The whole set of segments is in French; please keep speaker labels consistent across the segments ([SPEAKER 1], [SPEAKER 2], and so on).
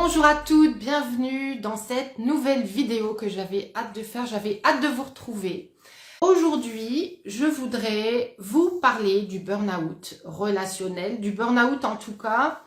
[SPEAKER 1] Bonjour à toutes, bienvenue dans cette nouvelle vidéo que j'avais hâte de faire, j'avais hâte de vous retrouver. Aujourd'hui, je voudrais vous parler du burn-out relationnel, du burn-out en tout cas,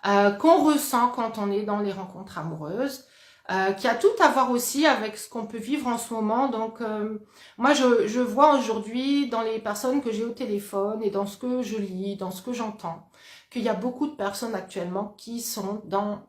[SPEAKER 1] qu'on ressent quand on est dans les rencontres amoureuses, qui a tout à voir aussi avec ce qu'on peut vivre en ce moment. Donc, moi, je vois aujourd'hui dans les personnes que j'ai au téléphone et dans ce que je lis, dans ce que j'entends, qu'il y a beaucoup de personnes actuellement qui sont dans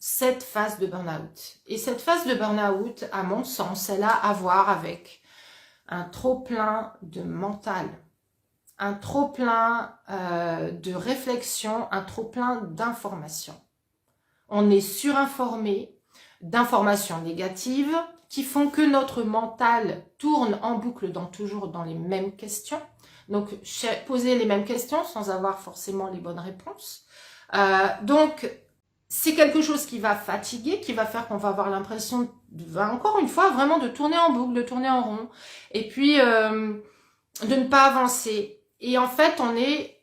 [SPEAKER 1] cette phase de burn-out. Et cette phase de burn-out, à mon sens, elle a à voir avec un trop-plein de mental, un trop-plein de réflexion, un trop-plein d'informations. On est surinformé d'informations négatives qui font que notre mental tourne en boucle toujours dans les mêmes questions. Donc, poser les mêmes questions sans avoir forcément les bonnes réponses. Donc, c'est quelque chose qui va fatiguer, qui va faire qu'on va avoir l'impression, encore une fois, vraiment de tourner en boucle, de tourner en rond, et puis de ne pas avancer. Et en fait, on est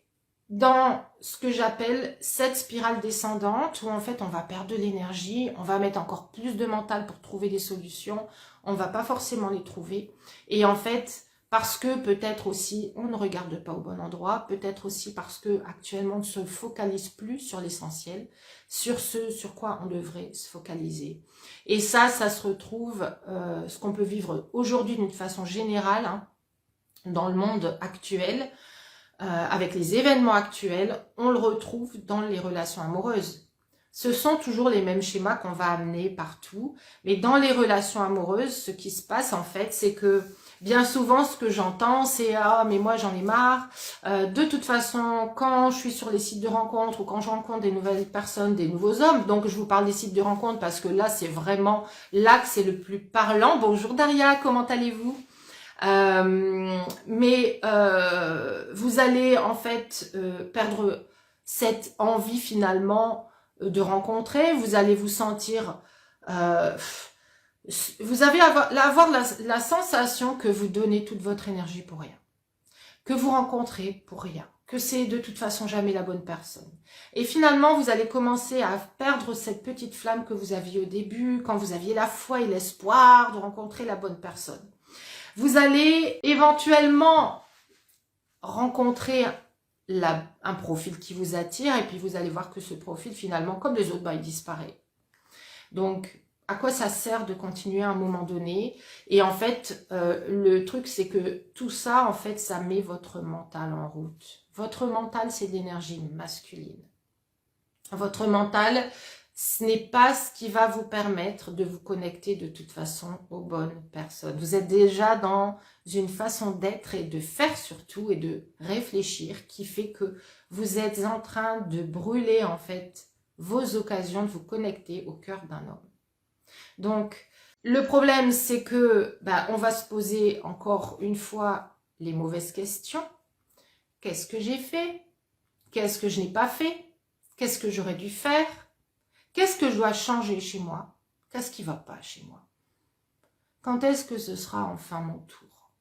[SPEAKER 1] dans ce que j'appelle cette spirale descendante, où en fait, on va perdre de l'énergie, on va mettre encore plus de mental pour trouver des solutions, on va pas forcément les trouver. Et en fait, parce que peut-être aussi on ne regarde pas au bon endroit, peut-être aussi parce que actuellement on ne se focalise plus sur l'essentiel, sur ce sur quoi on devrait se focaliser. Et ça se retrouve, ce qu'on peut vivre aujourd'hui d'une façon générale, hein, dans le monde actuel, avec les événements actuels, on le retrouve dans les relations amoureuses. Ce sont toujours les mêmes schémas qu'on va amener partout, mais dans les relations amoureuses, ce qui se passe en fait, c'est que bien souvent, ce que j'entends, c'est « Ah, mais moi, j'en ai marre. De toute façon, quand je suis sur les sites de rencontres ou quand je rencontre des nouvelles personnes, des nouveaux hommes, donc je vous parle des sites de rencontres parce que là, c'est vraiment là que c'est le plus parlant. Bonjour Daria, comment allez-vous ? Vous allez en fait perdre cette envie finalement de rencontrer. Vous allez vous sentir... vous avez avoir la sensation que vous donnez toute votre énergie pour rien, que vous rencontrez pour rien, que c'est de toute façon jamais la bonne personne. Et finalement, vous allez commencer à perdre cette petite flamme que vous aviez au début, quand vous aviez la foi et l'espoir de rencontrer la bonne personne. Vous allez éventuellement rencontrer un profil qui vous attire, et puis vous allez voir que ce profil, finalement, comme les autres, il disparaît. Donc, à quoi ça sert de continuer à un moment donné? Et en fait, le truc, c'est que tout ça, en fait, ça met votre mental en route. Votre mental, c'est de l'énergie masculine. Votre mental, ce n'est pas ce qui va vous permettre de vous connecter de toute façon aux bonnes personnes. Vous êtes déjà dans une façon d'être et de faire surtout et de réfléchir qui fait que vous êtes en train de brûler en fait vos occasions de vous connecter au cœur d'un homme. Donc, le problème, c'est que on va se poser encore une fois les mauvaises questions. Qu'est-ce que j'ai fait? Qu'est-ce que je n'ai pas fait? Qu'est-ce que j'aurais dû faire? Qu'est-ce que je dois changer chez moi? Qu'est-ce qui ne va pas chez moi? Quand est-ce que ce sera enfin mon tour?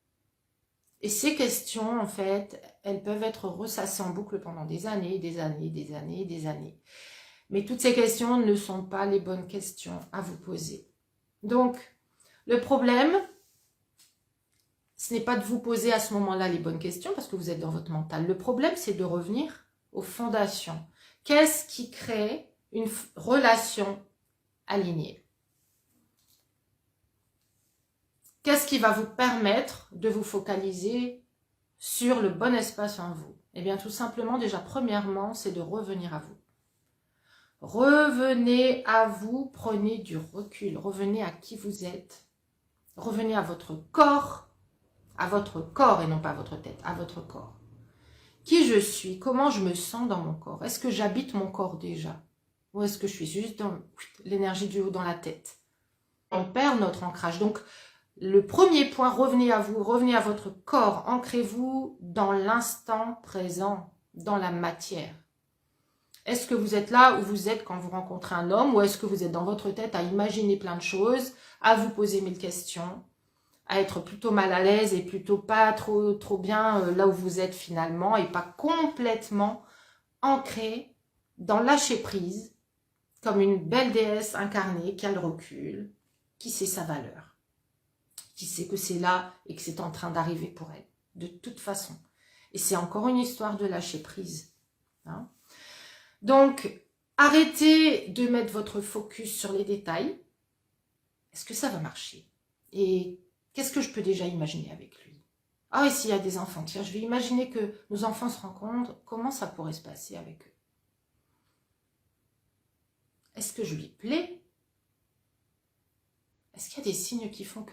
[SPEAKER 1] Et ces questions, en fait, elles peuvent être ressassées en boucle pendant des années, des années, des années, des années. Mais toutes ces questions ne sont pas les bonnes questions à vous poser. Donc, le problème, ce n'est pas de vous poser à ce moment-là les bonnes questions parce que vous êtes dans votre mental. Le problème, c'est de revenir aux fondations. Qu'est-ce qui crée une relation alignée? Qu'est-ce qui va vous permettre de vous focaliser sur le bon espace en vous? Eh bien, tout simplement, déjà, premièrement, c'est de revenir à vous. Revenez à vous, prenez du recul, revenez à qui vous êtes, revenez à votre corps et non pas à votre tête, à votre corps. Qui je suis, comment je me sens dans mon corps? Est-ce que j'habite mon corps déjà? Ou est-ce que je suis juste dans l'énergie du haut dans la tête? On perd notre ancrage. Donc, le premier point, revenez à vous, revenez à votre corps, ancrez-vous dans l'instant présent, dans la matière. Est-ce que vous êtes là où vous êtes quand vous rencontrez un homme, ou est-ce que vous êtes dans votre tête à imaginer plein de choses, à vous poser 1000 questions, à être plutôt mal à l'aise et plutôt pas trop bien là où vous êtes finalement, et pas complètement ancré dans lâcher prise, comme une belle déesse incarnée qui a le recul, qui sait sa valeur, qui sait que c'est là et que c'est en train d'arriver pour elle, de toute façon. Et c'est encore une histoire de lâcher prise. Hein. Donc, arrêtez de mettre votre focus sur les détails. Est-ce que ça va marcher? Et qu'est-ce que je peux déjà imaginer avec lui? Ah, et s'il y a des enfants, tiens, je vais imaginer que nos enfants se rencontrent, comment ça pourrait se passer avec eux? Est-ce que je lui plais? Est-ce qu'il y a des signes qui font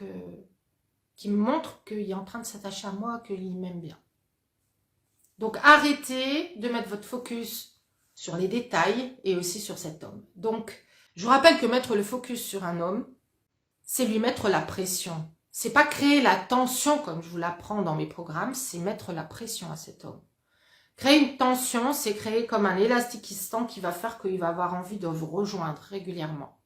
[SPEAKER 1] qui me montrent qu'il est en train de s'attacher à moi, qu'il m'aime bien? Donc, arrêtez de mettre votre focus sur les détails et aussi sur cet homme. Donc, je vous rappelle que mettre le focus sur un homme, c'est lui mettre la pression. C'est pas créer la tension comme je vous l'apprends dans mes programmes, c'est mettre la pression à cet homme. Créer une tension, c'est créer comme un élasticistan qui va faire qu'il va avoir envie de vous rejoindre régulièrement.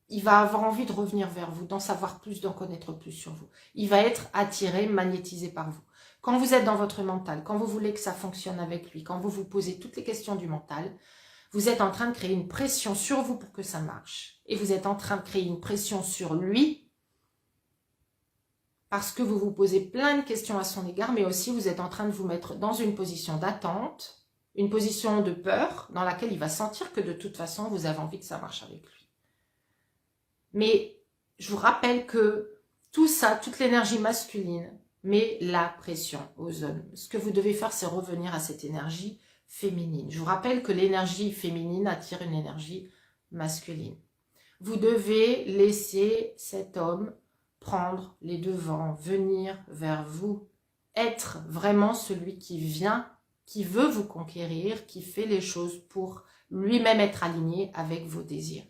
[SPEAKER 1] Il va avoir envie de revenir vers vous, d'en savoir plus, d'en connaître plus sur vous. Il va être attiré, magnétisé par vous. Quand vous êtes dans votre mental, quand vous voulez que ça fonctionne avec lui, quand vous vous posez toutes les questions du mental, vous êtes en train de créer une pression sur vous pour que ça marche. Et vous êtes en train de créer une pression sur lui parce que vous vous posez plein de questions à son égard, mais aussi vous êtes en train de vous mettre dans une position d'attente, une position de peur dans laquelle il va sentir que de toute façon, vous avez envie que ça marche avec lui. Mais je vous rappelle que tout ça, toute l'énergie masculine, met la pression aux hommes. Ce que vous devez faire, c'est revenir à cette énergie féminine. Je vous rappelle que l'énergie féminine attire une énergie masculine. Vous devez laisser cet homme prendre les devants, venir vers vous, être vraiment celui qui vient, qui veut vous conquérir, qui fait les choses pour lui-même être aligné avec vos désirs.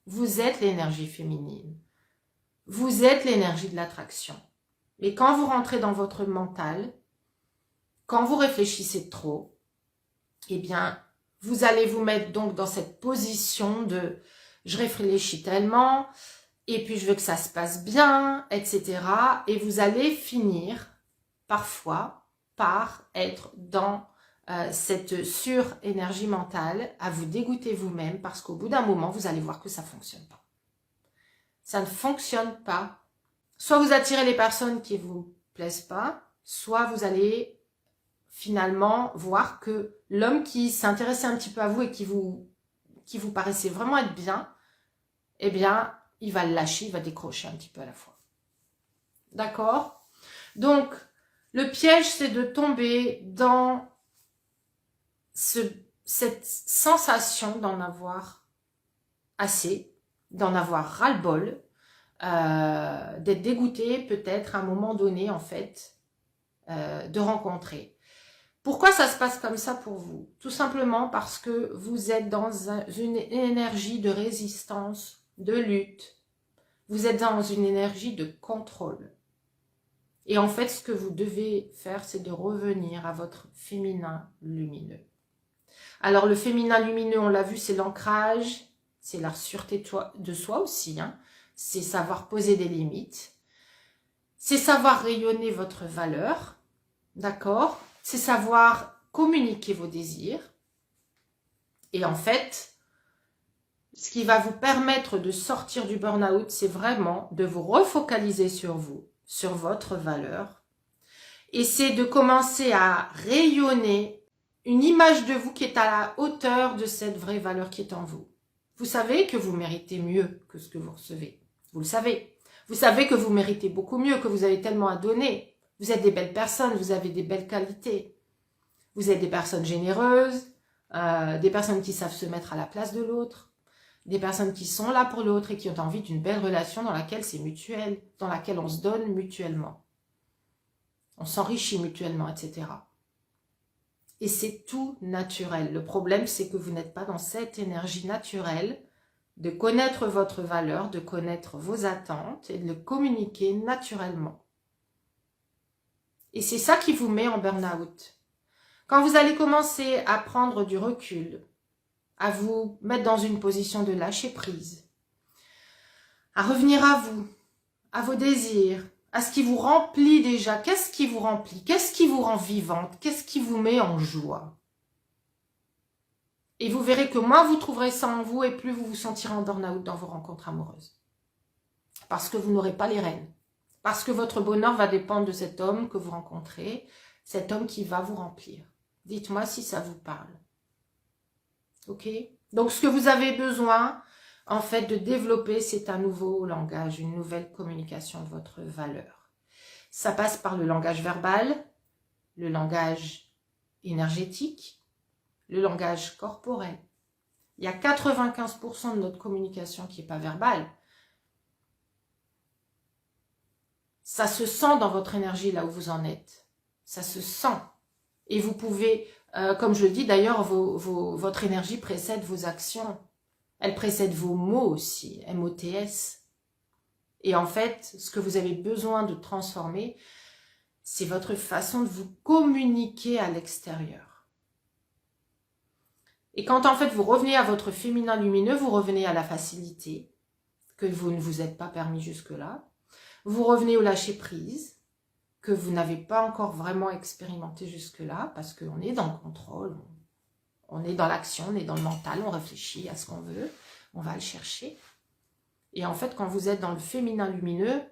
[SPEAKER 1] Vous êtes l'énergie féminine. Vous êtes l'énergie de l'attraction. Mais quand vous rentrez dans votre mental, quand vous réfléchissez trop, eh bien, vous allez vous mettre donc dans cette position de « je réfléchis tellement » et puis je veux que ça se passe bien, etc. Et vous allez finir parfois par être dans cette sur-énergie mentale, à vous dégoûter vous-même parce qu'au bout d'un moment, vous allez voir que ça ne fonctionne pas. Ça ne fonctionne pas. Soit vous attirez les personnes qui ne vous plaisent pas, soit vous allez finalement voir que l'homme qui s'intéressait un petit peu à vous et qui vous paraissait vraiment être bien, eh bien, il va le lâcher, il va décrocher un petit peu à la fois. D'accord? Donc, le piège, c'est de tomber dans cette sensation d'en avoir assez, d'en avoir ras-le-bol, d'être dégoûté peut-être à un moment donné, en fait, de rencontrer. Pourquoi ça se passe comme ça pour vous? Tout simplement parce que vous êtes dans une énergie de résistance, de lutte. Vous êtes dans une énergie de contrôle. Et en fait, ce que vous devez faire, c'est de revenir à votre féminin lumineux. Alors, le féminin lumineux, on l'a vu, c'est l'ancrage, c'est la sûreté de soi aussi, hein. C'est savoir poser des limites, c'est savoir rayonner votre valeur, d'accord? C'est savoir communiquer vos désirs. Et en fait, ce qui va vous permettre de sortir du burn-out, c'est vraiment de vous refocaliser sur vous, sur votre valeur. Et c'est de commencer à rayonner une image de vous qui est à la hauteur de cette vraie valeur qui est en vous. Vous savez que vous méritez mieux que ce que vous recevez. Vous le savez. Vous savez que vous méritez beaucoup mieux, que vous avez tellement à donner. Vous êtes des belles personnes, vous avez des belles qualités. Vous êtes des personnes généreuses, des personnes qui savent se mettre à la place de l'autre, des personnes qui sont là pour l'autre et qui ont envie d'une belle relation dans laquelle c'est mutuel, dans laquelle on se donne mutuellement. On s'enrichit mutuellement, etc. Et c'est tout naturel. Le problème, c'est que vous n'êtes pas dans cette énergie naturelle de connaître votre valeur, de connaître vos attentes et de le communiquer naturellement. Et c'est ça qui vous met en burn-out. Quand vous allez commencer à prendre du recul, à vous mettre dans une position de lâcher prise, à revenir à vous, à vos désirs, à ce qui vous remplit déjà. Qu'est-ce qui vous remplit? Qu'est-ce qui vous rend vivante? Qu'est-ce qui vous met en joie? Et vous verrez que moins vous trouverez ça en vous et plus vous vous sentirez en burn-out dans vos rencontres amoureuses. Parce que vous n'aurez pas les rênes. Parce que votre bonheur va dépendre de cet homme que vous rencontrez, cet homme qui va vous remplir. Dites-moi si ça vous parle. Ok? Donc, ce que vous avez besoin, en fait, de développer, c'est un nouveau langage, une nouvelle communication de votre valeur. Ça passe par le langage verbal, le langage énergétique, le langage corporel. Il y a 95% de notre communication qui n'est pas verbale. Ça se sent dans votre énergie là où vous en êtes. Ça se sent. Et vous pouvez, comme je le dis d'ailleurs, votre énergie précède vos actions. Elle précède vos mots aussi, M-O-T-S. Et en fait, ce que vous avez besoin de transformer, c'est votre façon de vous communiquer à l'extérieur. Et quand en fait vous revenez à votre féminin lumineux, vous revenez à la facilité, que vous ne vous êtes pas permis jusque-là. Vous revenez au lâcher-prise, que vous n'avez pas encore vraiment expérimenté jusque-là, parce qu'on est dans le contrôle, on est dans l'action, on est dans le mental, on réfléchit à ce qu'on veut, on va le chercher. Et en fait, quand vous êtes dans le féminin lumineux,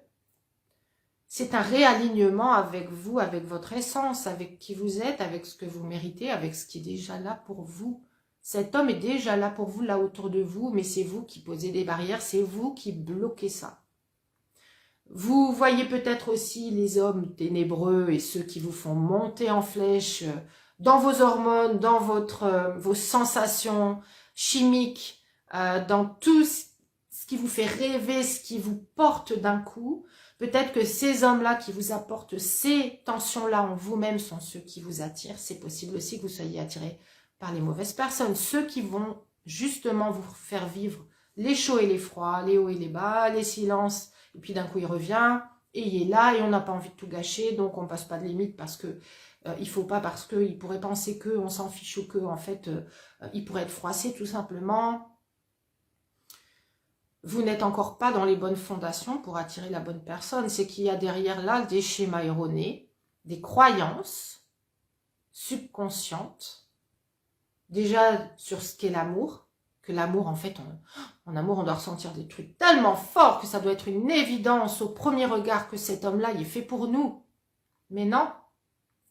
[SPEAKER 1] c'est un réalignement avec vous, avec votre essence, avec qui vous êtes, avec ce que vous méritez, avec ce qui est déjà là pour vous. Cet homme est déjà là pour vous, là autour de vous, mais c'est vous qui posez des barrières, c'est vous qui bloquez ça. Vous voyez peut-être aussi les hommes ténébreux et ceux qui vous font monter en flèche dans vos hormones, dans vos sensations chimiques, dans tout ce qui vous fait rêver, ce qui vous porte d'un coup. Peut-être que ces hommes-là qui vous apportent ces tensions-là en vous-même sont ceux qui vous attirent. C'est possible aussi que vous soyez attirés par les mauvaises personnes, ceux qui vont justement vous faire vivre les chauds et les froids, les hauts et les bas, les silences. Et puis d'un coup, il revient, et il est là, et on n'a pas envie de tout gâcher, donc on passe pas de limite parce que il faut pas, parce qu'il pourrait penser qu'on s'en fiche ou que en fait, il pourrait être froissé tout simplement. Vous n'êtes encore pas dans les bonnes fondations pour attirer la bonne personne. C'est qu'il y a derrière là des schémas erronés, des croyances subconscientes, déjà sur ce qu'est l'amour, que l'amour, en fait, en amour, on doit ressentir des trucs tellement forts que ça doit être une évidence au premier regard que cet homme-là, il est fait pour nous. Mais non,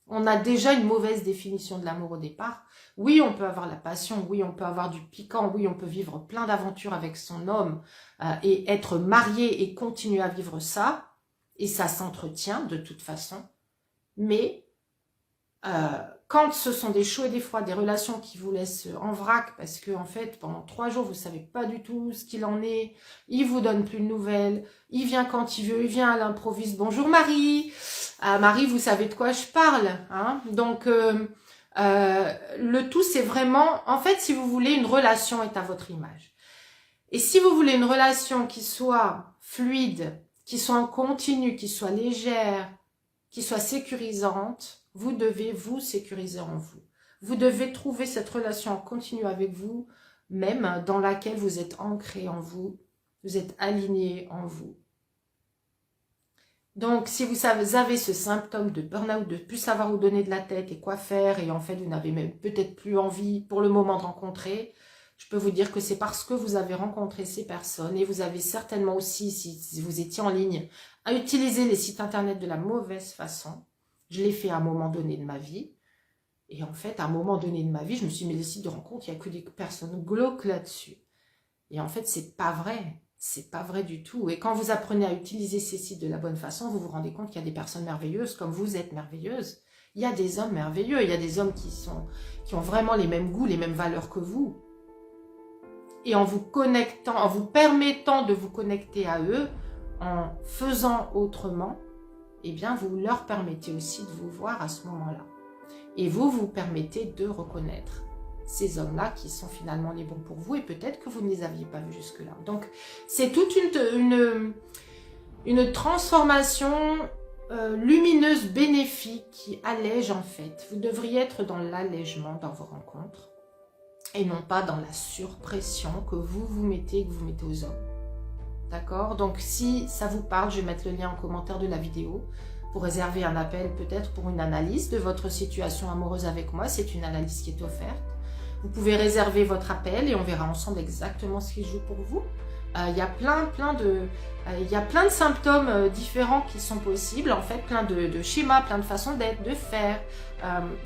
[SPEAKER 1] on a déjà une mauvaise définition de l'amour au départ. Oui, on peut avoir la passion, oui, on peut avoir du piquant, oui, on peut vivre plein d'aventures avec son homme et être marié et continuer à vivre ça. Et ça s'entretient de toute façon. Mais quand ce sont des chauds et des froids, des relations qui vous laissent en vrac, parce que en fait, pendant 3 jours, vous savez pas du tout ce qu'il en est, il vous donne plus de nouvelles, il vient quand il veut, il vient à l'improviste. Bonjour Marie, Marie, vous savez de quoi je parle, hein? Donc le tout, c'est vraiment, en fait, si vous voulez, une relation est à votre image. Et si vous voulez une relation qui soit fluide, qui soit en continu, qui soit légère, qui soit sécurisante, vous devez vous sécuriser en vous. Vous devez trouver cette relation en continu avec vous, même dans laquelle vous êtes ancré en vous, vous êtes aligné en vous. Donc, si vous avez ce symptôme de burn-out, de ne plus savoir où donner de la tête et quoi faire, et en fait, vous n'avez même peut-être plus envie pour le moment de rencontrer, je peux vous dire que c'est parce que vous avez rencontré ces personnes, et vous avez certainement aussi, si vous étiez en ligne, à utiliser les sites internet de la mauvaise façon. Je l'ai fait à un moment donné de ma vie. Et en fait, à un moment donné de ma vie, je me suis mis les sites de rencontres, il n'y a que des personnes glauques là-dessus. Et en fait, c'est pas vrai. C'est pas vrai du tout. Et quand vous apprenez à utiliser ces sites de la bonne façon, vous vous rendez compte qu'il y a des personnes merveilleuses, comme vous êtes merveilleuse. Il y a des hommes merveilleux. Il y a des hommes qui ont vraiment les mêmes goûts, les mêmes valeurs que vous. Et en vous connectant, en vous permettant de vous connecter à eux, en faisant autrement, eh bien, vous leur permettez aussi de vous voir à ce moment-là. Et vous permettez de reconnaître ces hommes-là qui sont finalement les bons pour vous et peut-être que vous ne les aviez pas vus jusque-là. Donc, c'est toute une transformation lumineuse, bénéfique qui allège en fait. Vous devriez être dans l'allègement dans vos rencontres et non pas dans la surpression que vous vous mettez et que vous mettez aux hommes. D'accord? Donc, si ça vous parle, je vais mettre le lien en commentaire de la vidéo pour réserver un appel peut-être pour une analyse de votre situation amoureuse avec moi. C'est une analyse qui est offerte. Vous pouvez réserver votre appel et on verra ensemble exactement ce qui joue pour vous. Il y a plein de symptômes différents qui sont possibles, en fait, plein de schémas, plein de façons d'être, de faire.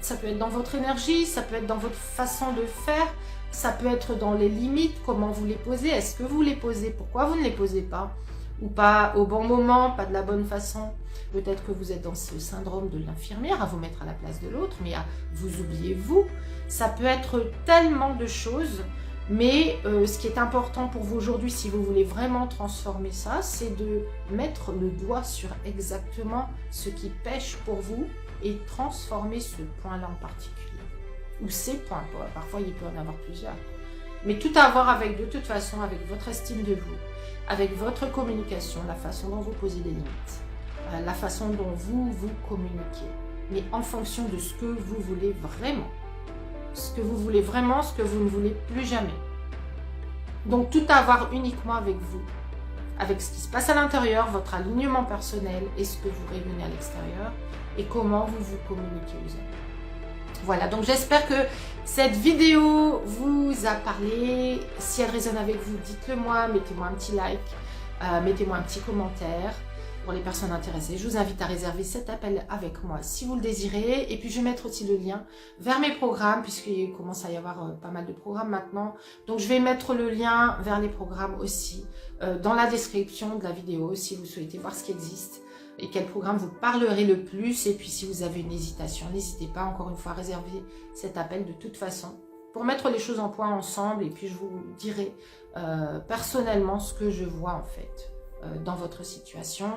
[SPEAKER 1] Ça peut être dans votre énergie, ça peut être dans votre façon de faire, ça peut être dans les limites, comment vous les posez, est-ce que vous les posez, pourquoi vous ne les posez pas, ou pas au bon moment, pas de la bonne façon. Peut-être que vous êtes dans ce syndrome de l'infirmière, à vous mettre à la place de l'autre, mais à vous oubliez vous. Ça peut être tellement de choses. Mais ce qui est important pour vous aujourd'hui, si vous voulez vraiment transformer ça, c'est de mettre le doigt sur exactement ce qui pêche pour vous et transformer ce point-là en particulier. Ou ces points, parfois il peut en avoir plusieurs. Mais tout à voir avec, de toute façon, avec votre estime de vous, avec votre communication, la façon dont vous posez des limites, la façon dont vous communiquez, mais en fonction de ce que vous voulez vraiment. Ce que vous voulez vraiment, ce que vous ne voulez plus jamais. Donc tout à voir uniquement avec vous, avec ce qui se passe à l'intérieur, votre alignement personnel et ce que vous rayonnez à l'extérieur et comment vous vous communiquez aux autres. Voilà, donc j'espère que cette vidéo vous a parlé. Si elle résonne avec vous, dites-le moi, mettez-moi un petit like, mettez-moi un petit commentaire. Pour les personnes intéressées, je vous invite à réserver cet appel avec moi si vous le désirez. Et puis je vais mettre aussi le lien vers mes programmes, puisqu'il commence à y avoir pas mal de programmes maintenant. Donc je vais mettre le lien vers les programmes aussi dans la description de la vidéo si vous souhaitez voir ce qui existe et quel programme vous parlerait le plus. Et puis si vous avez une hésitation, n'hésitez pas encore une fois à réserver cet appel de toute façon pour mettre les choses en point ensemble. Et puis je vous dirai personnellement ce que je vois en fait dans votre situation,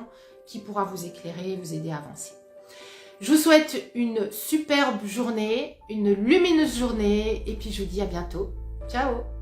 [SPEAKER 1] qui pourra vous éclairer et vous aider à avancer. Je vous souhaite une superbe journée, une lumineuse journée, et puis je vous dis à bientôt. Ciao!